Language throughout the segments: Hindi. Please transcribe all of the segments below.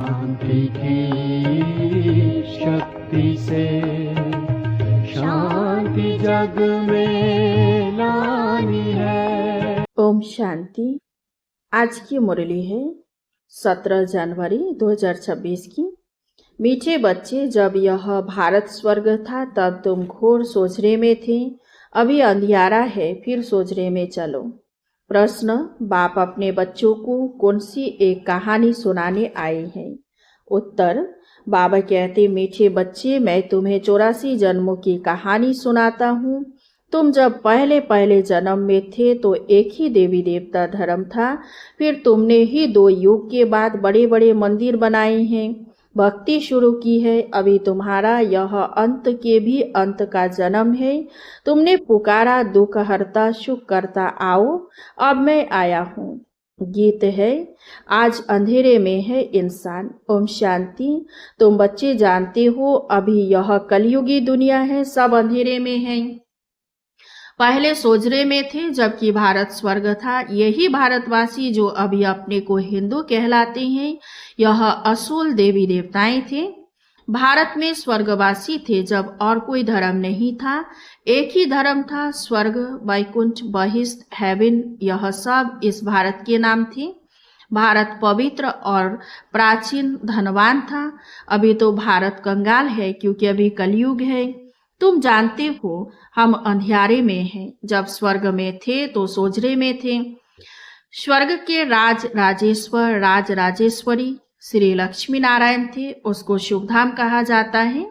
शांति की शक्ति से शांति जग में लानी है। ओम शांति। आज की मुरली है 17 जनवरी 2026 की। मीठे बच्चे, जब यह भारत स्वर्ग था तब तुम घोर सोचने में थे। अभी अंधियारा है, फिर सोचने में चलो। प्रश्न: बाप अपने बच्चों को कौन सी एक कहानी सुनाने आए हैं? उत्तर: बाबा कहते, मीठे बच्चे, मैं तुम्हें 84 जन्मों की कहानी सुनाता हूँ। तुम जब पहले जन्म में थे तो एक ही देवी देवता धर्म था। फिर तुमने ही 2 युग के बाद बड़े बड़े मंदिर बनाए हैं, भक्ति शुरू की है। अभी तुम्हारा यह अंत के भी अंत का जन्म है। तुमने पुकारा, दुख हरता सुख करता आओ, अब मैं आया हूँ। गीत है, आज अंधेरे में है इंसान। ओम शांति। तुम बच्चे जानते हो, अभी यह कलयुगी दुनिया है, सब अंधेरे में है। पहले सोजरे में थे जबकि भारत स्वर्ग था। यही भारतवासी जो अभी अपने को हिंदू कहलाते हैं, यह असूल देवी देवताएं थे। भारत में स्वर्गवासी थे जब और कोई धर्म नहीं था। एक ही धर्म था, स्वर्ग, वैकुंठ, बहिष्ठ, हेवन, यह सब इस भारत के नाम थे। भारत पवित्र और प्राचीन धनवान था। अभी तो भारत कंगाल है क्योंकि अभी कलयुग है। तुम जानते हो, हम अंधियारे में हैं। जब स्वर्ग में थे तो सोजरे में थे। स्वर्ग के राज राजेश्वर, राज राजेश्वरी श्री लक्ष्मी नारायण थे। उसको शुभधाम कहा जाता है।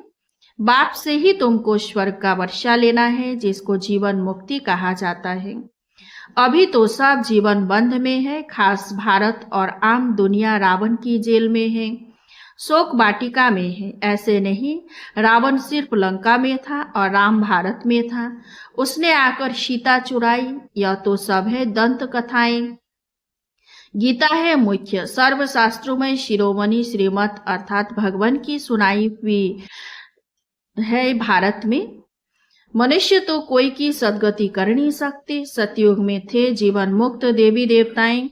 बाप से ही तुमको स्वर्ग का वर्षा लेना है, जिसको जीवन मुक्ति कहा जाता है। अभी तो सब जीवन बंद में है। खास भारत और आम दुनिया रावण की जेल में है, शोक वाटिका में है। ऐसे नहीं, रावण सिर्फ लंका में था और राम भारत में था। उसने आकर सीता चुराई। यह तो सब है दंत कथाएं। गीता है मुख्य। सर्वशास्त्रों में शिरोमणि श्रीमत अर्थात भगवान की सुनाई हुई है। भारत में मनुष्य तो कोई की सदगति कर नहीं सकते। सतयुग में थे जीवन मुक्त देवी देवताएं,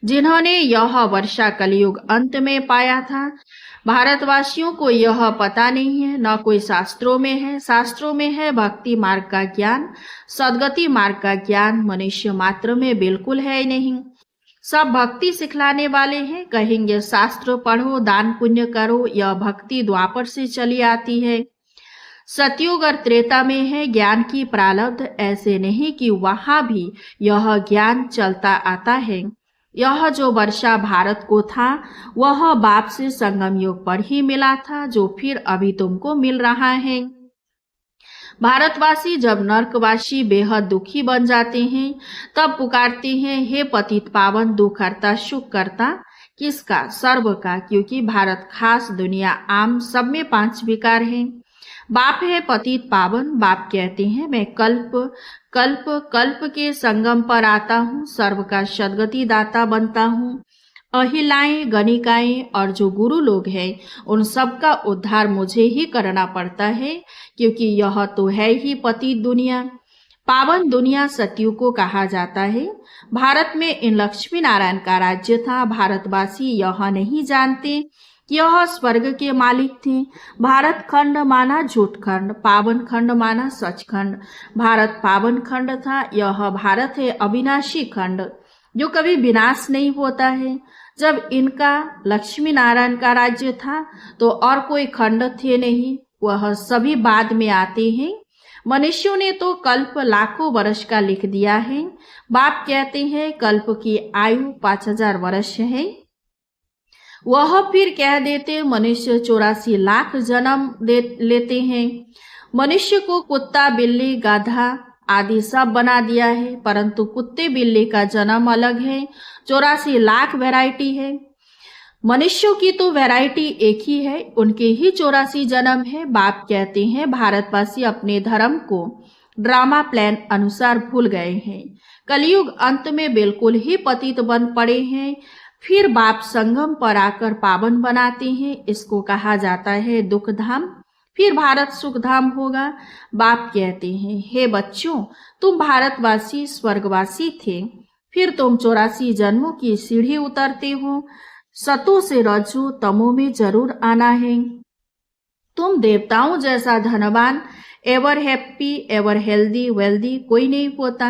जिन्होंने यह वर्षा कलयुग अंत में पाया था। भारतवासियों को यह पता नहीं है, न कोई शास्त्रों में है। शास्त्रों में है भक्ति मार्ग का ज्ञान, सदगति मार्ग का ज्ञान मनुष्य मात्र में बिल्कुल है नहीं। सब भक्ति सिखलाने वाले हैं। कहेंगे शास्त्र पढ़ो, दान पुण्य करो, यह भक्ति द्वापर से चली आती है। सतयुग और त्रेता में है ज्ञान की प्रारब्ध। ऐसे नहीं कि वहां भी यह ज्ञान चलता आता है। यह जो वर्षा भारत को था, वह बाप से संगम युग पर ही मिला था, जो फिर अभी तुमको मिल रहा है। भारतवासी जब नरकवासी बेहद दुखी बन जाते हैं, तब पुकारते हैं, हे पतित पावन, दुख हरता सुख करता। किसका? सर्व का, क्योंकि भारत खास, दुनिया आम, सब में 5 विकार हैं। बाप है पतित पावन। बाप कहते हैं, मैं कल्प कल्प कल्प के संगम पर आता हूँ, सर्व का सदगति दाता बनता हूँ। अहिलाएं, गणिकाएं और जो गुरु लोग हैं, उन सब का उद्धार मुझे ही करना पड़ता है, क्योंकि यह तो है ही पतित दुनिया। पावन दुनिया सतयुग को कहा जाता है। भारत में इन लक्ष्मी नारायण का राज्य था। भारतवासी यह नहीं जानते कि यह स्वर्ग के मालिक थे। भारत खंड माना झूठ खंड, पावन खंड माना सच खंड। भारत पावन खंड था। यह भारत है अविनाशी खंड, जो कभी विनाश नहीं होता है। जब इनका लक्ष्मी नारायण का राज्य था तो और कोई खंड थे नहीं, वह सभी बाद में आते हैं। मनुष्यों ने तो कल्प लाखों वर्ष का लिख दिया है। बाप कहते हैं कल्प की आयु 5000 वर्ष है। वह फिर कह देते मनुष्य 84 लाख जन्म लेते हैं। मनुष्य को कुत्ता, बिल्ली, गाधा आदि सब बना दिया है, परंतु कुत्ते बिल्ली का जन्म अलग है। 84 लाख वैरायटी है। मनुष्यों की तो वैरायटी एक ही है, उनके ही 84 जन्म है। बाप कहते हैं भारतवासी अपने धर्म को ड्रामा प्लान अनुसार भूल गए हैं। कलयुग अंत में बिल्कुल ही पतित बन पड़े हैं। फिर बाप संगम पर आकर पावन बनाते हैं। इसको कहा जाता है दुख धाम। फिर भारत सुख धाम होगा। बाप कहते हैं, हे बच्चों, तुम भारतवासी स्वर्गवासी थे, फिर तुम 84 जन्मों की सीढ़ी उतरते हो। सतों से रज्जु तमों में जरूर आना है। तुम देवताओं जैसा धनवान, ever happy, ever healthy wealthy कोई नहीं होता।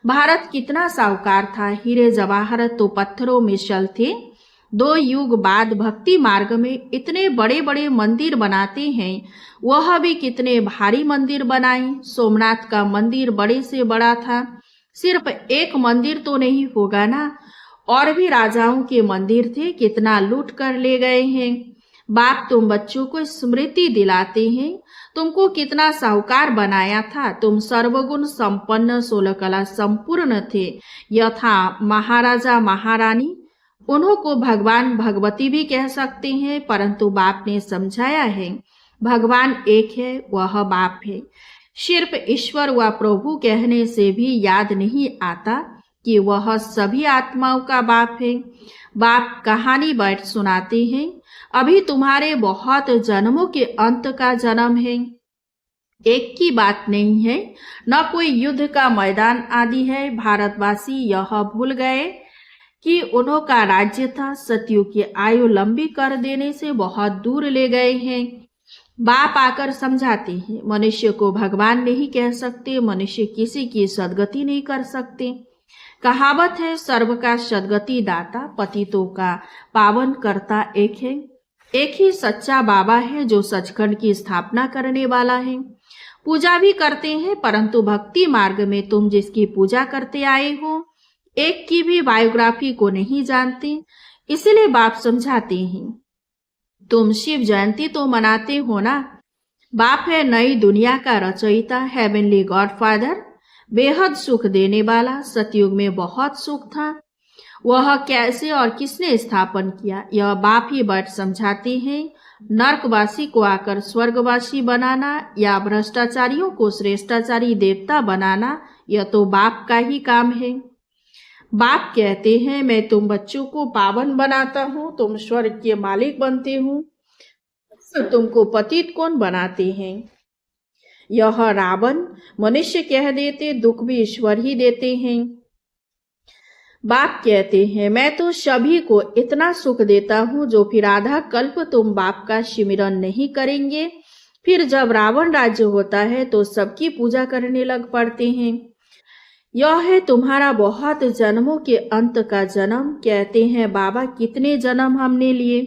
भारत कितना साहूकार था, हीरे जवाहर तो पत्थरों में शल थे। 2 युग बाद भक्ति मार्ग में इतने बड़े बड़े मंदिर बनाते हैं, वह भी कितने भारी मंदिर बनाए। सोमनाथ का मंदिर बड़े से बड़ा था, सिर्फ एक मंदिर तो नहीं होगा ना, और भी राजाओं के मंदिर थे, कितना लूट कर ले गए हैं। बाप तुम बच्चों को स्मृति दिलाते हैं, तुमको कितना साहूकार बनाया था। तुम सर्वगुण संपन्न 16 कला संपूर्ण थे, यथा महाराजा महारानी। उन्हों को भगवान भगवती भी कह सकते हैं, परंतु बाप ने समझाया है भगवान एक है, वह बाप है। सिर्फ ईश्वर व प्रभु कहने से भी याद नहीं आता कि वह सभी आत्माओं का बाप है। बाप कहानी बैठ सुनाते हैं, अभी तुम्हारे बहुत जन्मों के अंत का जन्म है। एक की बात नहीं है, न कोई युद्ध का मैदान आदि है। भारतवासी यह भूल गए कि उन्हों का राज्य था, सतयुग की आयु लंबी कर देने से बहुत दूर ले गए हैं। बाप आकर समझाते हैं, मनुष्य को भगवान नहीं कह सकते, मनुष्य किसी की सदगति नहीं कर सकते। कहावत है, सर्व का सदगति दाता, पतितों का पावन करता एक है। एक ही सच्चा बाबा है जो सचखंड की स्थापना करने वाला है। पूजा भी करते हैं, परंतु भक्ति मार्ग में तुम जिसकी पूजा करते आए हो, एक की भी बायोग्राफी को नहीं जानते। इसलिए बाप समझाते हैं, तुम शिव जयंती तो मनाते हो ना। बाप है नई दुनिया का रचयिता, हेवनली गॉडफादर, बेहद सुख देने वाला। सतयुग में बहुत सुख था, वह कैसे और किसने स्थापन किया, यह बाप ही बैठ समझाते हैं। नरकवासी को आकर स्वर्गवासी बनाना या भ्रष्टाचारियों को श्रेष्ठाचारी देवता बनाना, यह तो बाप का ही काम है। बाप कहते हैं, मैं तुम बच्चों को पावन बनाता हूँ, तुम स्वर्ग के मालिक बनते हो, तुमको पतित कौन बनाते हैं। यह रावण मनुष्य कह देते, दुख भी ईश्वर ही देते हैं। बाप कहते हैं, मैं तो सभी को इतना सुख देता हूँ जो फिर आधा कल्प तुम बाप का सिमरन नहीं करेंगे। फिर जब रावण राज्य होता है तो सबकी पूजा करने लग पड़ते हैं। यह है तुम्हारा बहुत जन्मों के अंत का जन्म। कहते हैं, बाबा कितने जन्म हमने लिए।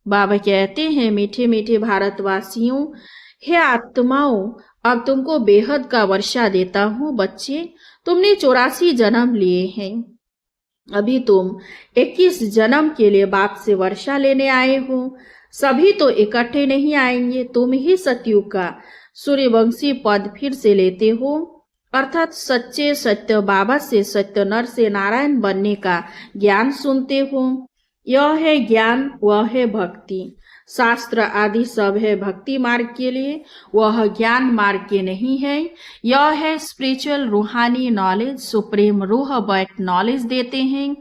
बाबा कहते हैं, मीठे मीठे भारतवासियों, हे आत्माओं, अब तुमको बेहद का वर्षा देता हूँ। बच्चे, तुमने 84 जन्म लिए हैं, अभी तुम 21 जन्म के लिए बाप से वर्षा लेने आए हो। सभी तो इकट्ठे नहीं आएंगे, तुम ही सतयुग का सूर्यवंशी पद फिर से लेते हो, अर्थात सच्चे सत्य बाबा से, सत्य नर से नारायण बनने का ज्ञान सुनते हो। यह है ज्ञान, वह है भक्ति। शास्त्र आदि सब है भक्ति मार्ग के लिए, वह ज्ञान मार्ग के नहीं है। यह है स्पिरिचुअल रूहानी नॉलेज, सुप्रीम रूह बैठ नॉलेज देते हैं।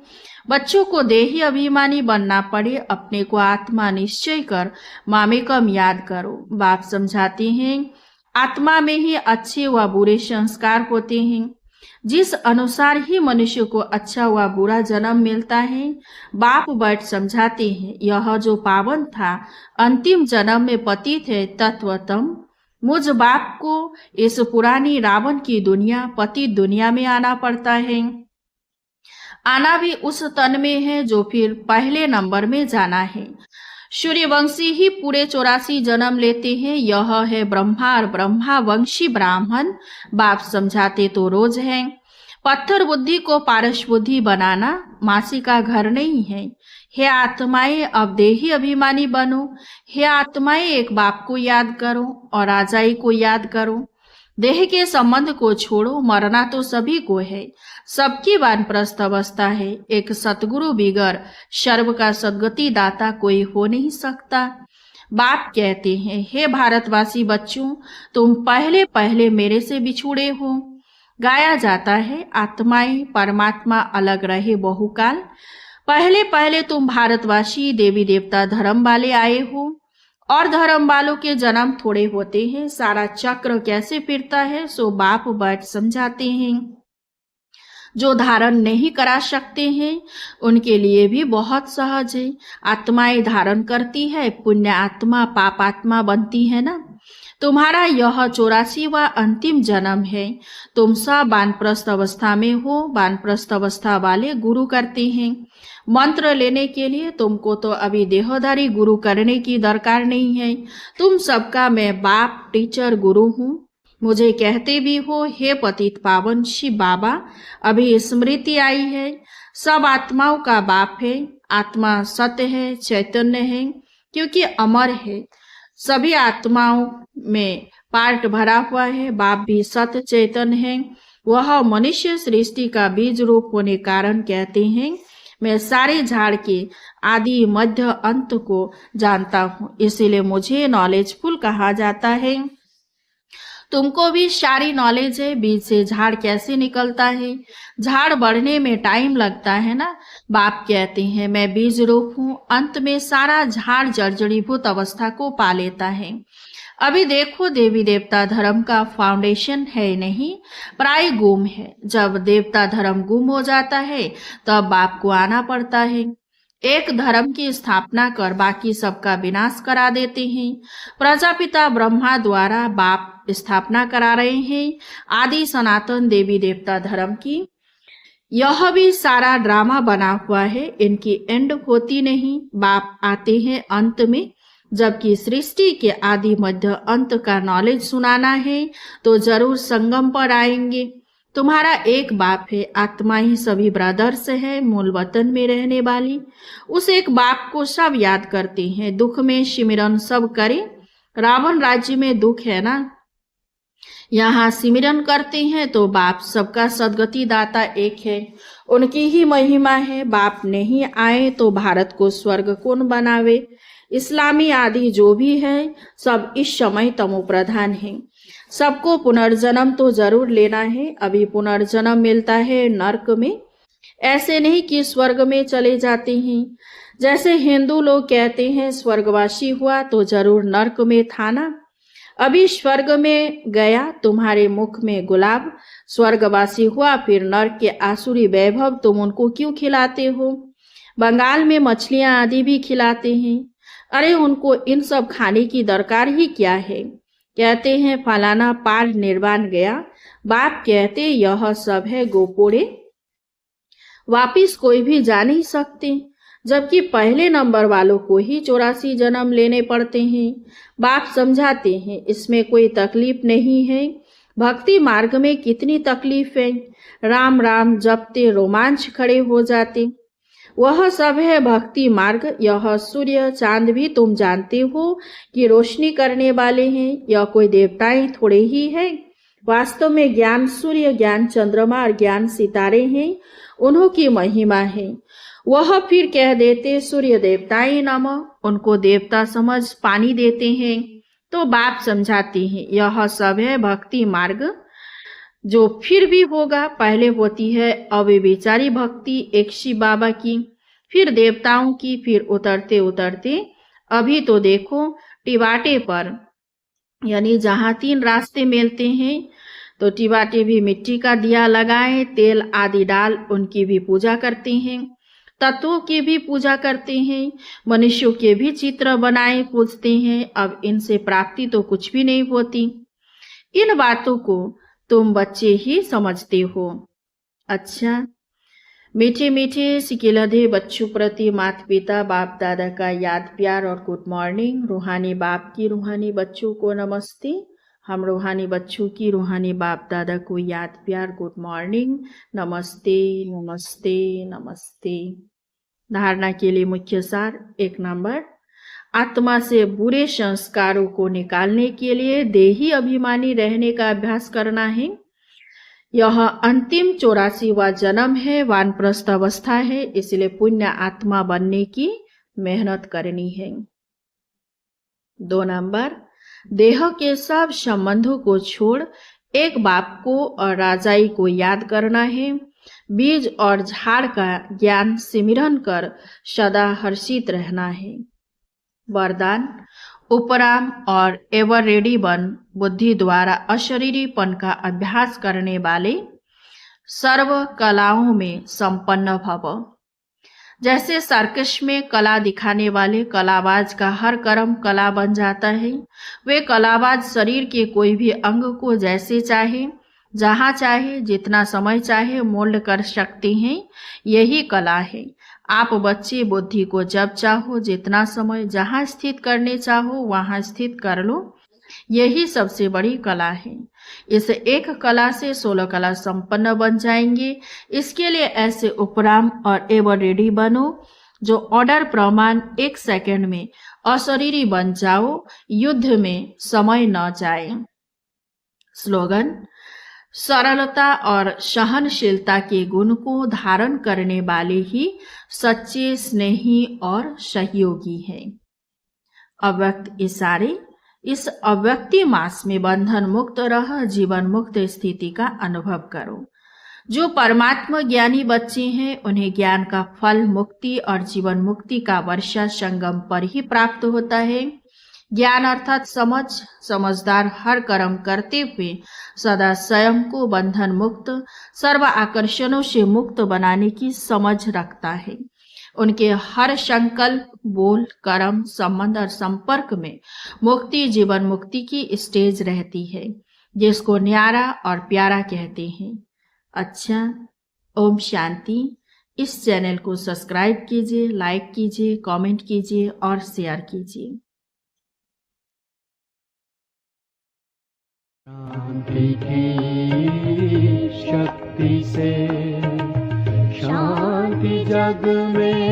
बच्चों को देही अभिमानी बनना पड़े, अपने को आत्मा निश्चय कर मामेकम याद करो। बाप समझाते हैं, आत्मा में ही अच्छे व बुरे संस्कार होते हैं, जिस अनुसार ही मनुष्य को अच्छा व बुरा जन्म मिलता है। बाप बैठ समझाते हैं, यह जो पावन था अंतिम जन्म में पतित है तत्वतम। मुझ बाप को इस पुरानी रावण की दुनिया, पतित दुनिया में आना पड़ता है। आना भी उस तन में है जो फिर पहले नंबर में जाना है। सूर्यवंशी ही पूरे 84 जन्म लेते हैं। यह है ब्रह्मा और ब्रह्मावंशी ब्राह्मण। बाप समझाते तो रोज है, पत्थर बुद्धि को पारस बुद्धि बनाना मासी का घर नहीं है। हे आत्माएं, अब देही अभिमानी बनो। हे आत्माएं, एक बाप को याद करो और राजाई को याद करो। देह के संबंध को छोड़ो, मरना तो सभी को है, सबकी वानप्रस्थ अवस्था है। एक सतगुरु बिगर सर्व का सदगति दाता कोई हो नहीं सकता। बाप कहते हैं, हे भारतवासी बच्चों, तुम पहले पहले मेरे से बिछुड़े हो। गाया जाता है, आत्माएं परमात्मा अलग रहे बहुकाल। पहले पहले तुम भारतवासी देवी देवता धर्म वाले आए हो, और धर्म वालों के जन्म थोड़े होते हैं। सारा चक्र कैसे फिरता है सो बाप बैठ समझाते हैं। जो धारण नहीं करा सकते हैं उनके लिए भी बहुत सहज है। आत्माएं धारण करती है, पुण्य आत्मा पाप आत्मा बनती है ना। तुम्हारा यह 84वां अंतिम जन्म है। तुम सब वानप्रस्थ अवस्था में हो। वानप्रस्थ अवस्था वाले गुरु करते हैं। मंत्र लेने के लिए तुमको तो अभी देहधारी गुरु करने की दरकार नहीं है। तुम सबका मैं बाप टीचर गुरु हूँ। मुझे कहते भी हो हे पतित पावन शिव बाबा, अभी स्मृति आई है। सब आत्माओं का बाप है। आत्मा सत्य है, चैतन्य है, क्योंकि अमर है। सभी आत्माओं में पार्ट भरा हुआ है। बाप भी सत्य चैतन्य है। वह मनुष्य सृष्टि का बीज रूप होने कारण कहते हैं मैं सारे झाड़ के आदि मध्य अंत को जानता हूँ, इसीलिए मुझे नॉलेजफुल कहा जाता है। तुमको भी सारी नॉलेज है बीज से झाड़ कैसे निकलता है। झाड़ बढ़ने में टाइम लगता है ना। बाप कहते हैं मैं बीज रूप हूँ। अंत में सारा झाड़ जर्जरीभूत अवस्था को पा लेता है। अभी देखो देवी देवता धर्म का फाउंडेशन है नहीं, प्राय गुम है। जब देवता धर्म गुम हो जाता है तब बाप को आना पड़ता है। एक धर्म की स्थापना कर बाकी सबका विनाश करा देते हैं। प्रजापिता ब्रह्मा द्वारा बाप स्थापना करा रहे हैं आदि सनातन देवी देवता धर्म की। यह भी सारा ड्रामा बना हुआ है। इनकी एंड होती नहीं। बाप आते हैं अंत में। जबकि सृष्टि के आदि मध्य अंत का नॉलेज सुनाना है तो जरूर संगम पर आएंगे। तुम्हारा एक बाप है। आत्मा ही सभी ब्रदर्स है, मूल वतन में रहने वाली। उस एक बाप को सब याद करते हैं। दुख में सिमरन सब करे। रावण राज्य में दुख है ना, यहाँ सिमरन करते हैं तो बाप सबका सदगति दाता एक है। उनकी ही महिमा है। बाप नहीं आए तो भारत को स्वर्ग कौन बनावे। इस्लामी आदि जो भी है सब इस समय तमो प्रधान है। सबको पुनर्जन्म तो जरूर लेना है। अभी पुनर्जन्म मिलता है नर्क में, ऐसे नहीं कि स्वर्ग में चले जाते हैं। जैसे हिंदू लोग कहते हैं स्वर्गवासी हुआ तो जरूर नर्क में था ना। अभी स्वर्ग में गया तुम्हारे मुख में गुलाब। स्वर्गवासी हुआ फिर नर्क के आसुरी वैभव तुम उनको क्यों खिलाते हो। बंगाल में मछलियां आदि भी खिलाते हैं। अरे उनको इन सब खाने की दरकार ही क्या है। कहते हैं फलाना पार निर्वाण गया। बाप कहते यह सब है गोपोड़े, वापिस कोई भी जा नहीं सकते। जबकि पहले नंबर वालों को ही 84 जन्म लेने पड़ते हैं। बाप समझाते हैं इसमें कोई तकलीफ नहीं है। भक्ति मार्ग में कितनी तकलीफ है। राम राम जपते रोमांच खड़े हो जाते। वह सब है भक्ति मार्ग। यह सूर्य चांद भी तुम जानते हो कि रोशनी करने वाले हैं। यह कोई देवताएं थोड़े ही है। वास्तव में ज्ञान सूर्य, ज्ञान चंद्रमा और ज्ञान सितारे हैं। उन्हों की महिमा है। वह फिर कह देते सूर्य देवताएं नमः। उनको देवता समझ पानी देते हैं। तो बाप समझाते हैं यह सब है भक्ति मार्ग, जो फिर भी होगा। पहले होती है अव्यभिचारी भक्ति एक शिव बाबा की, फिर देवताओं की, फिर उतरते उतरते अभी तो देखो टिबाटे पर, यानी जहाँ 3 रास्ते मिलते हैं तो टिबाटे भी मिट्टी का दिया लगाए, तेल आदि डाल उनकी भी पूजा करते हैं। तत्वों की भी पूजा करते हैं। मनुष्यों के भी चित्र बनाए पूजते हैं। अब इनसे प्राप्ति तो कुछ भी नहीं होती। इन बातों को तुम बच्चे ही समझते हो। अच्छा, मीठे मीठे सिकिलधे बच्चों प्रति माता पिता बाप दादा का याद प्यार और गुड मॉर्निंग। रूहानी बाप की रूहानी बच्चों को नमस्ते। हम रूहानी बच्चों की रूहानी बाप दादा को याद प्यार गुड मॉर्निंग, नमस्ते नमस्ते नमस्ते। धारणा के लिए मुख्य सार 1 नंबर, आत्मा से बुरे संस्कारों को निकालने के लिए देही अभिमानी रहने का अभ्यास करना है। यह अंतिम 84वां जन्म है, वानप्रस्थ अवस्था है, इसलिए पुण्य आत्मा बनने की मेहनत करनी है। 2 नंबर, देह के सब संबंधों को छोड़ एक बाप को और राजाई को याद करना है। बीज और झाड़ का ज्ञान सिमरन कर सदा हर्षित रहना है। वरदान, उपराम और एवर रेडी बन। बुद्धि द्वारा अशरीरीपन का अभ्यास करने वाले सर्व कलाओं में संपन्न भव। जैसे सर्कस में कला दिखाने वाले कलाबाज का हर कर्म कला बन जाता है, वे कलाबाज शरीर के कोई भी अंग को जैसे चाहे, जहाँ चाहे, जितना समय चाहे मोल्ड कर सकते हैं। यही कला है। आप बच्चे बुद्धि को जब चाहो, जितना समय, जहाँ स्थित करने चाहो वहाँ स्थित कर लो। यही सबसे बड़ी कला है। इस एक कला से 16 कला संपन्न बन जाएंगे। इसके लिए ऐसे उपराम और एवर रेडी बनो जो ऑर्डर प्रमाण 1 सेकंड में अशरीरी बन जाओ, युद्ध में समय न जाए। स्लोगन: सरलता और सहनशीलता के गुण को धारण करने वाले ही सच्चे स्नेही और सहयोगी हैं। अव्यक्त इशारे: इस अव्यक्ति मास में बंधन मुक्त रह जीवन मुक्त स्थिति का अनुभव करो। जो परमात्मा ज्ञानी बच्चे हैं उन्हें ज्ञान का फल मुक्ति और जीवन मुक्ति का वर्षा संगम पर ही प्राप्त होता है। ज्ञान अर्थात समझ। समझदार हर कर्म करते हुए सदा स्वयं को बंधन मुक्त, सर्व आकर्षणों से मुक्त बनाने की समझ रखता है। उनके हर संकल्प, बोल, कर्म, संबंध और संपर्क में मुक्ति जीवन मुक्ति की स्टेज रहती है, जिसको न्यारा और प्यारा कहते हैं। अच्छा, ओम शांति। इस चैनल को सब्सक्राइब कीजिए, लाइक कीजिए, कमेंट कीजिए और शेयर कीजिए। शांति की शक्ति से शांति जग में